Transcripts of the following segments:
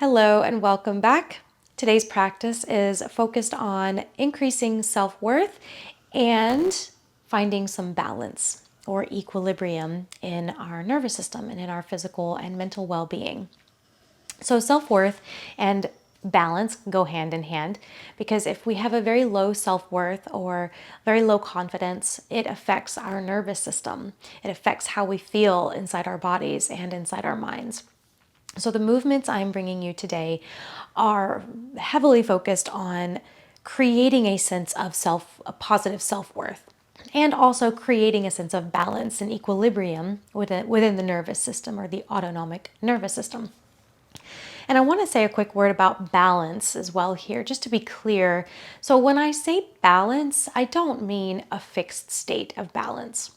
Hello and welcome back. Today's practice is focused on increasing self-worth and finding some balance or equilibrium in our nervous system and in our physical and mental well-being. So self-worth and balance go hand in hand, because if we have a very low self-worth or very low confidence, it affects our nervous system. It affects how we feel inside our bodies and inside our minds. So the movements I'm bringing you today are heavily focused on creating a sense of a positive self-worth, and also creating a sense of balance and equilibrium within the nervous system, or the autonomic nervous system. And I want to say a quick word about balance as well here, just to be clear. So when I say balance, I don't mean a fixed state of balance.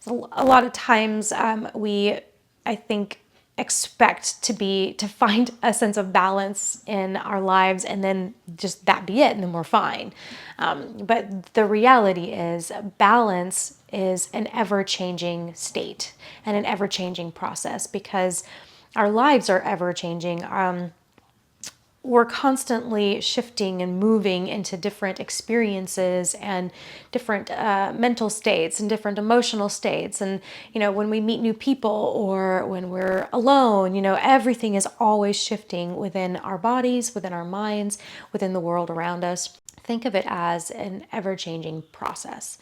So a lot of times I think, expect to find a sense of balance in our lives, and then just that be it, and then we're fine. But the reality is, balance is an ever-changing state and an ever-changing process, because our lives are ever-changing. We're constantly shifting and moving into different experiences and different mental states and different emotional states. And, when we meet new people or when we're alone, everything is always shifting within our bodies, within our minds, within the world around us. Think of it as an ever-changing process.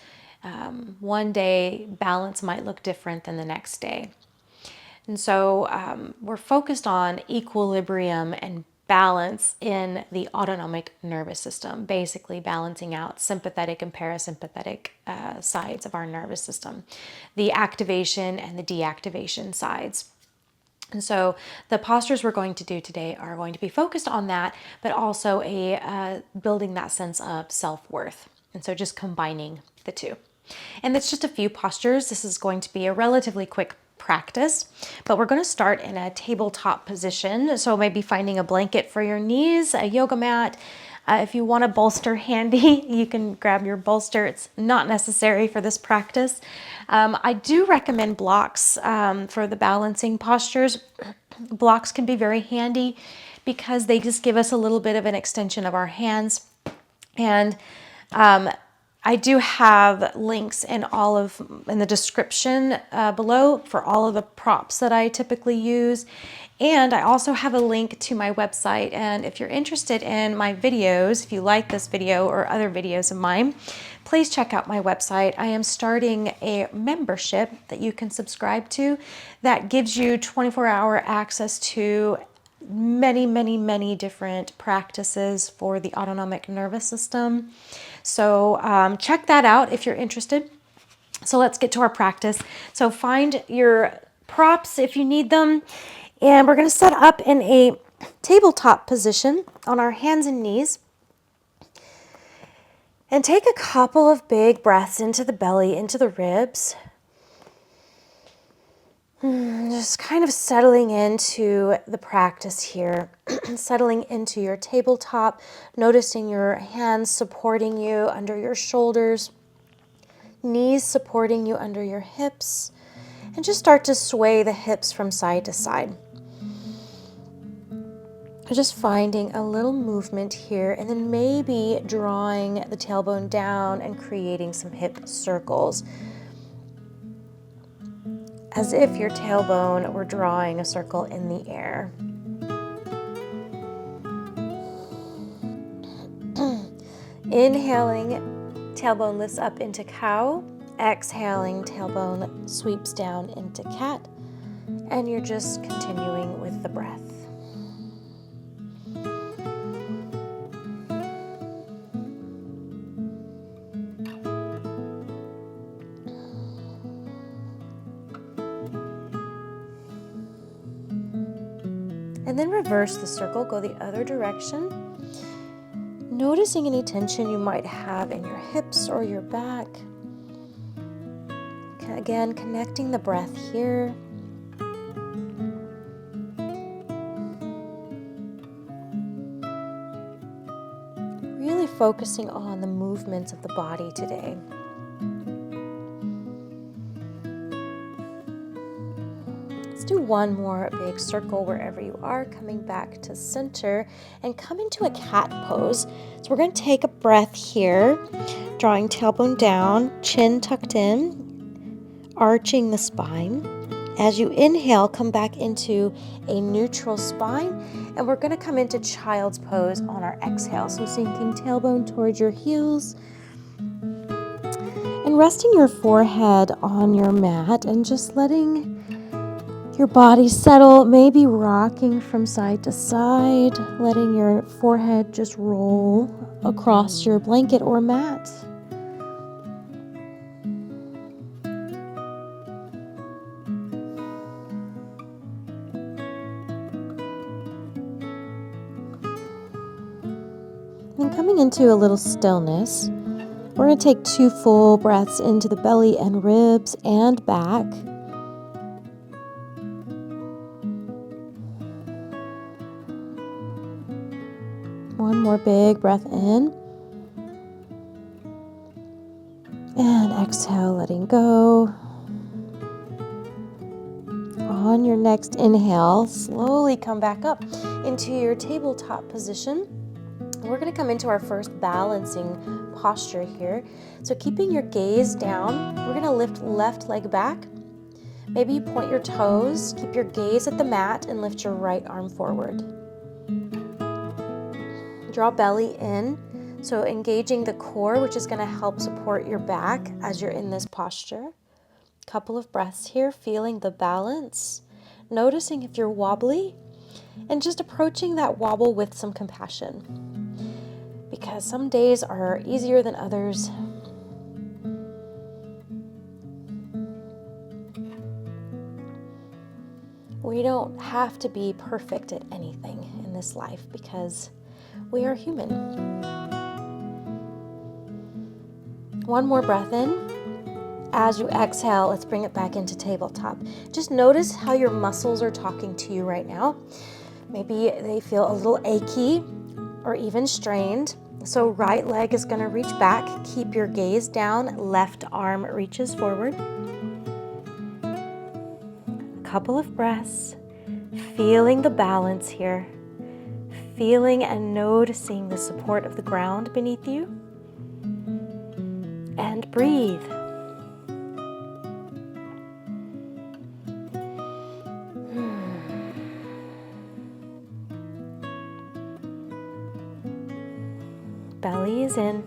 One day, balance might look different than the next day. And so we're focused on equilibrium and balance in the autonomic nervous system, basically balancing out sympathetic and parasympathetic sides of our nervous system, the activation and the deactivation sides. And so the postures we're going to do today are going to be focused on that, but also building that sense of self-worth. And so just combining the two. And it's just a few postures. This is going to be a relatively quick practice, but we're going to start in a tabletop position. So maybe finding a blanket for your knees, a yoga mat. If you want a bolster handy, you can grab your bolster. It's not necessary for this practice. I do recommend blocks for the balancing postures. Blocks can be very handy because they just give us a little bit of an extension of our hands. And I do have links in the description below for all of the props that I typically use. And I also have a link to my website. And if you're interested in my videos, if you like this video or other videos of mine, please check out my website. I am starting a membership that you can subscribe to that gives you 24-hour access to many, many, many different practices for the autonomic nervous system. So check that out if you're interested. So let's get to our practice. So find your props if you need them. And we're going to set up in a tabletop position on our hands and knees. And take a couple of big breaths into the belly, into the ribs. Just kind of settling into the practice here, settling into your tabletop, noticing your hands supporting you under your shoulders, knees supporting you under your hips, and just start to sway the hips from side to side. Just finding a little movement here, and then maybe drawing the tailbone down and creating some hip circles, as if your tailbone were drawing a circle in the air. Inhaling, tailbone lifts up into cow. Exhaling, tailbone sweeps down into cat. And you're just continuing with the breath. And then reverse the circle, go the other direction. Noticing any tension you might have in your hips or your back. Again, connecting the breath here. Really focusing on the movements of the body today. Let's do one more big circle wherever you are, coming back to center and come into a cat pose. So we're going to take a breath here, drawing tailbone down, chin tucked in, arching the spine. As you inhale, come back into a neutral spine, and we're going to come into child's pose on our exhale. So sinking tailbone towards your heels and resting your forehead on your mat and just letting your body settle, maybe rocking from side to side, letting your forehead just roll across your blanket or mat. And coming into a little stillness, we're going to take 2 full breaths into the belly and ribs and back. One more big breath in. And exhale, letting go. On your next inhale, slowly come back up into your tabletop position. We're going to come into our first balancing posture here. So keeping your gaze down, we're going to lift left leg back. Maybe you point your toes, keep your gaze at the mat, and lift your right arm forward. Draw belly in, so engaging the core, which is going to help support your back as you're in this posture. Couple of breaths here, feeling the balance, noticing if you're wobbly, and just approaching that wobble with some compassion. Because some days are easier than others. We don't have to be perfect at anything in this life because we are human. One more breath in. As you exhale, let's bring it back into tabletop. Just notice how your muscles are talking to you right now. Maybe they feel a little achy or even strained. So right leg is going to reach back. Keep your gaze down. Left arm reaches forward. A couple of breaths. Feeling the balance here. Feeling and noticing the support of the ground beneath you. And breathe. Belly is in.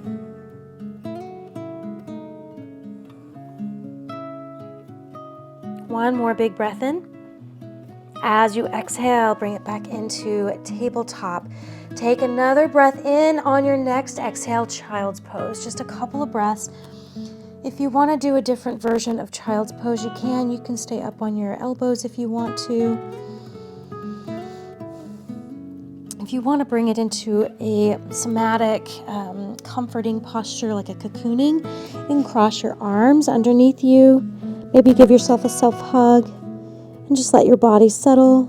One more big breath in. As you exhale, bring it back into tabletop. Take another breath in on your next exhale, child's pose. Just a couple of breaths. If you want to do a different version of child's pose, you can. You can stay up on your elbows if you want to. If you want to bring it into a somatic, comforting posture like a cocooning, you can cross your arms underneath you. Maybe give yourself a self-hug and just let your body settle.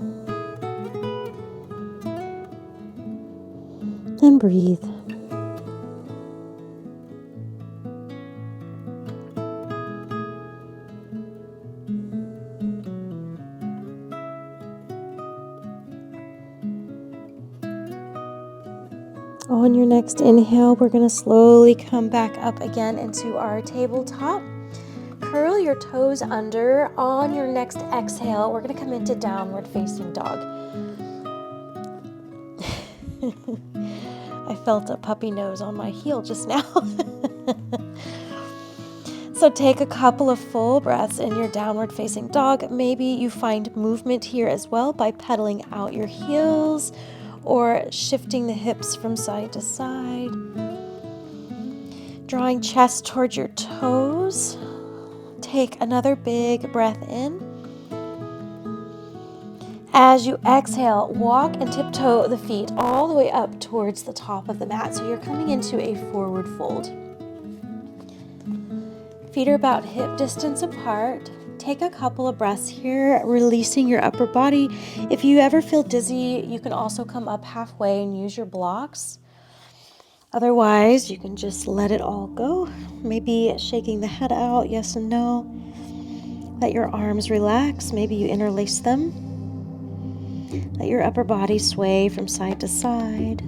And breathe. On your next inhale, we're going to slowly come back up again into our tabletop. Curl your toes under. On your next exhale, we're going to come into downward facing dog. I felt a puppy nose on my heel just now. So take a couple of full breaths in your downward facing dog. Maybe you find movement here as well by pedaling out your heels or shifting the hips from side to side. Drawing chest towards your toes. Take another big breath in. As you exhale, walk and tiptoe the feet all the way up towards the top of the mat. So you're coming into a forward fold. Feet are about hip distance apart. Take a couple of breaths here, releasing your upper body. If you ever feel dizzy, you can also come up halfway and use your blocks. Otherwise, you can just let it all go. Maybe shaking the head out, yes and no. Let your arms relax. Maybe you interlace them. Let your upper body sway from side to side.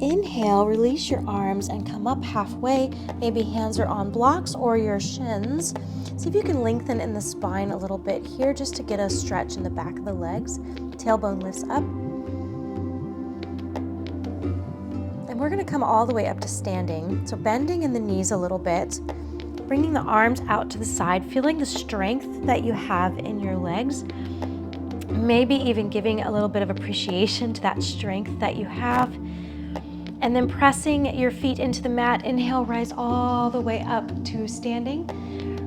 Inhale, release your arms and come up halfway. Maybe hands are on blocks or your shins. See if you can lengthen in the spine a little bit here just to get a stretch in the back of the legs. Tailbone lifts up. And we're going to come all the way up to standing. So bending in the knees a little bit, bringing the arms out to the side, feeling the strength that you have in your legs. Maybe even giving a little bit of appreciation to that strength that you have. And then pressing your feet into the mat. Inhale, rise all the way up to standing.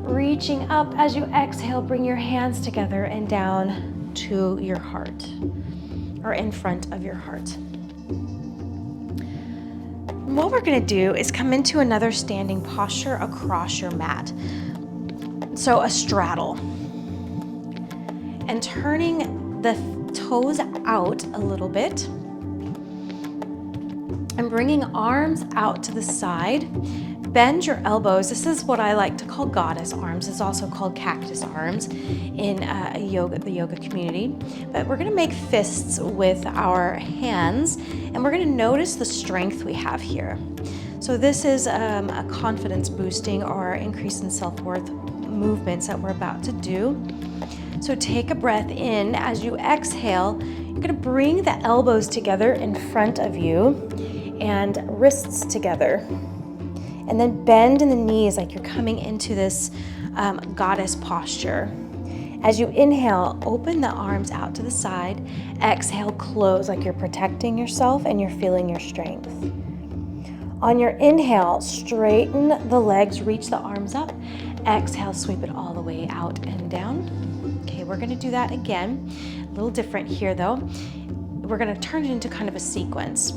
Reaching up as you exhale, bring your hands together and down to your heart, or in front of your heart. And what we're going to do is come into another standing posture across your mat. So a straddle. And turning the toes out a little bit. And bringing arms out to the side. Bend your elbows. This is what I like to call goddess arms. It's also called cactus arms in the yoga community. But we're going to make fists with our hands, and we're going to notice the strength we have here. So this is a confidence boosting or increase in self-worth movements that we're about to do. So take a breath in. As you exhale, you're going to bring the elbows together in front of you and wrists together. And then bend in the knees like you're coming into this goddess posture. As you inhale, open the arms out to the side. Exhale, close like you're protecting yourself and you're feeling your strength. On your inhale, straighten the legs, reach the arms up. Exhale, sweep it all the way out and down. Okay, we're gonna do that again. A little different here though. We're gonna turn it into kind of a sequence,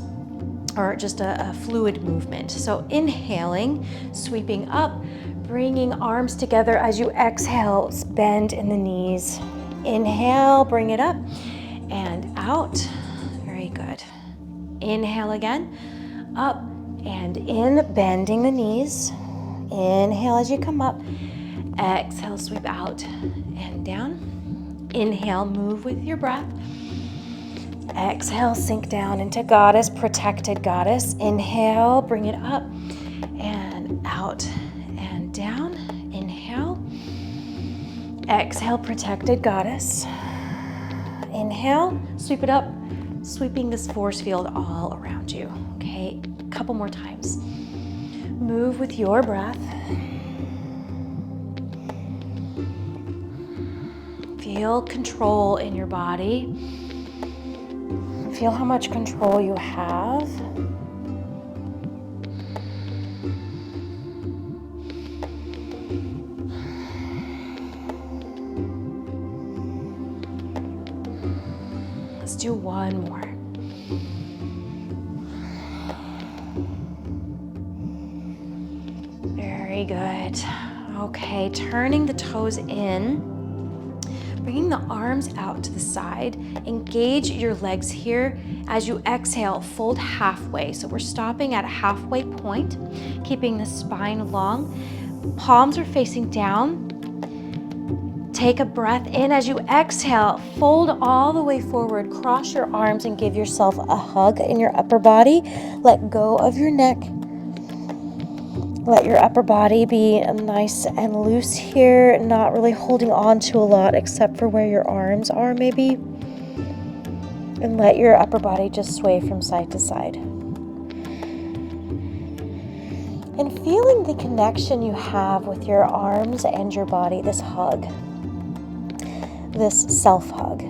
or just a fluid movement. So inhaling, sweeping up, bringing arms together. As you exhale, bend in the knees. Inhale, bring it up and out. Very good. Inhale again, up and in, bending the knees. Inhale as you come up. Exhale, sweep out and down. Inhale, move with your breath. Exhale, sink down into goddess, protected goddess. Inhale, bring it up and out and down. Inhale. Exhale, protected goddess. Inhale, sweep it up, sweeping this force field all around you. Okay, a couple more times. Move with your breath. Feel control in your body. Feel how much control you have. Let's do one more. Very good. Okay, turning the toes in. Bringing the arms out to the side, engage your legs here. As you exhale, fold halfway. So we're stopping at a halfway point, keeping the spine long. Palms are facing down. Take a breath in. As you exhale, fold all the way forward, cross your arms and give yourself a hug in your upper body. Let go of your neck. Let your upper body be nice and loose here, not really holding on to a lot except for where your arms are maybe. And let your upper body just sway from side to side. And feeling the connection you have with your arms and your body, this hug, this self-hug.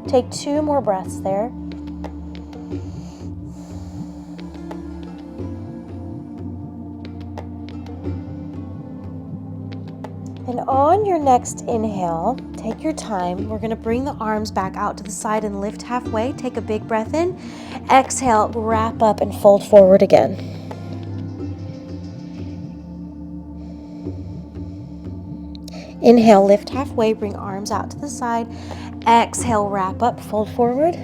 Take 2 more breaths there. And on your next inhale, Take your time. We're going to bring the arms back out to the side and lift halfway. Take a big breath in. Exhale, wrap up and fold forward again. Inhale, lift halfway, bring arms out to the side. Exhale, wrap up, fold forward.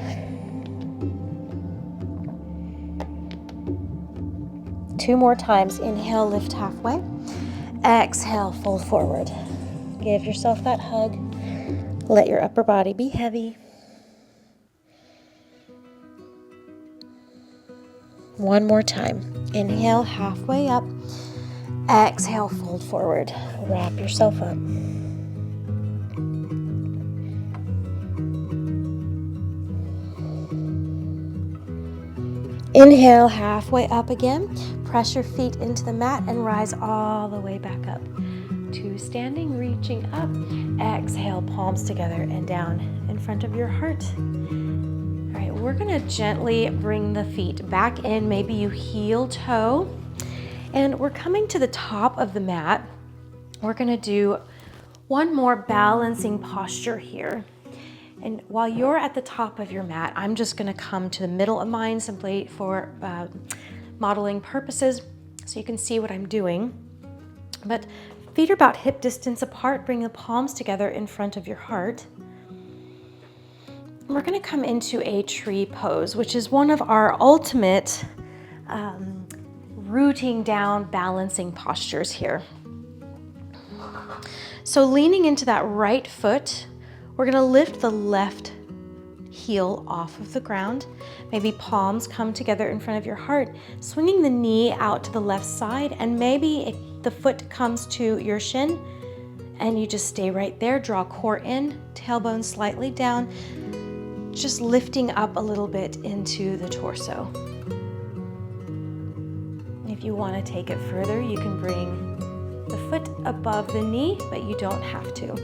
Two more times. Inhale, lift halfway. Exhale, fold forward. Give yourself that hug. Let your upper body be heavy. One more time. Inhale, halfway up. Exhale, fold forward. Wrap yourself up. Inhale, halfway up again. Press your feet into the mat and rise all the way back up. To standing, reaching up. Exhale, palms together and down in front of your heart. All right, we're gonna gently bring the feet back in. Maybe you heel toe. And we're coming to the top of the mat. We're gonna do one more balancing posture here. And while you're at the top of your mat, I'm just gonna come to the middle of mine simply for modeling purposes so you can see what I'm doing. But feet are about hip distance apart. Bring the palms together in front of your heart. We're gonna come into a tree pose, which is one of our ultimate rooting down, balancing postures here. So leaning into that right foot, we're gonna lift the left heel off of the ground. Maybe palms come together in front of your heart, swinging the knee out to the left side, and maybe the foot comes to your shin, and you just stay right there. Draw core in, tailbone slightly down, just lifting up a little bit into the torso. If you want to take it further, you can bring the foot above the knee, but you don't have to.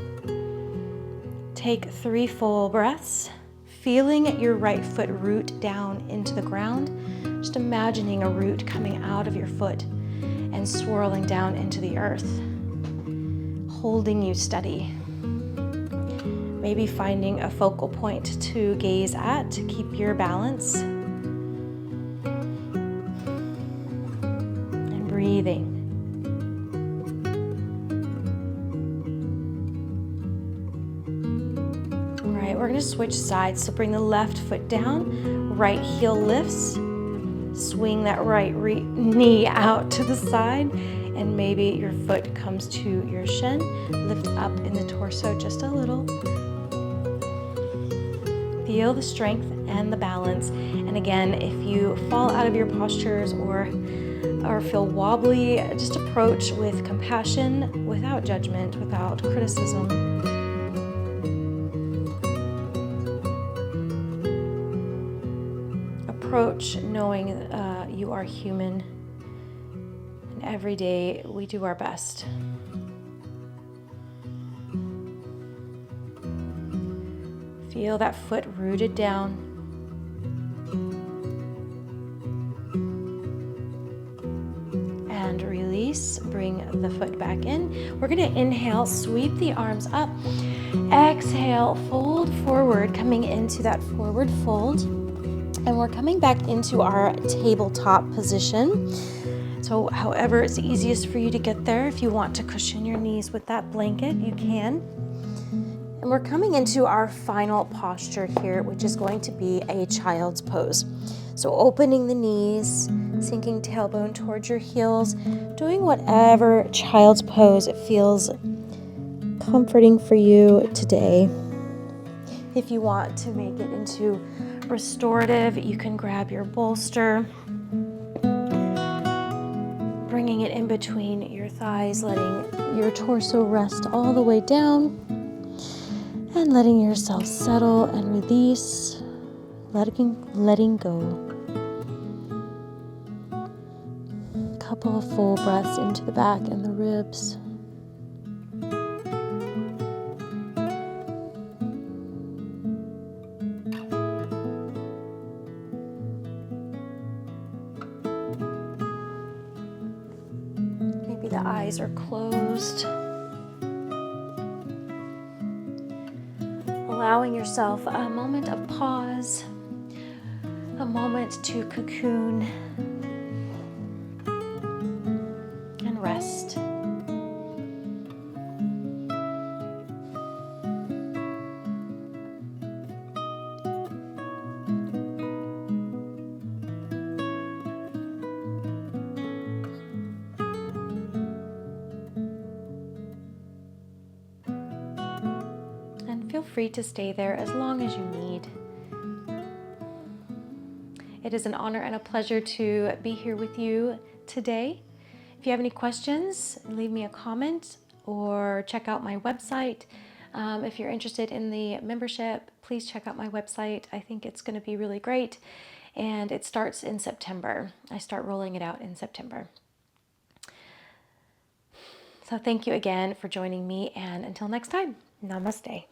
Take 3 full breaths, feeling your right foot root down into the ground. Just imagining a root coming out of your foot and swirling down into the earth, holding you steady. Maybe finding a focal point to gaze at to keep your balance. And breathing. All right, we're gonna switch sides. So bring the left foot down, right heel lifts, swing that right knee out to the side, and maybe your foot comes to your shin. Lift up in the torso just a little. Feel the strength and the balance. And again, if you fall out of your postures or feel wobbly, just approach with compassion, without judgment, without criticism. Approach knowing you are human, and every day we do our best. Feel that foot rooted down. And release, bring the foot back in. We're gonna inhale, sweep the arms up. Exhale, fold forward, coming into that forward fold. And we're coming back into our tabletop position. So however it's easiest for you to get there, if you want to cushion your knees with that blanket, you can. And we're coming into our final posture here, which is going to be a child's pose. So opening the knees, sinking tailbone towards your heels, doing whatever child's pose it feels comforting for you today. If you want to make it into restorative, you can grab your bolster, bringing it in between your thighs, letting your torso rest all the way down, and letting yourself settle and release, letting go. A couple of full breaths into the back and the ribs. Maybe the eyes are closed. allowing yourself a moment of pause, a moment to cocoon and rest. And feel free to stay there as long as you need. It is an honor and a pleasure to be here with you today. If you have any questions, leave me a comment or check out my website. If you're interested in the membership, please check out my website. I think it's going to be really great. And it starts in September. I start rolling it out in September. So thank you again for joining me, and until next time, namaste.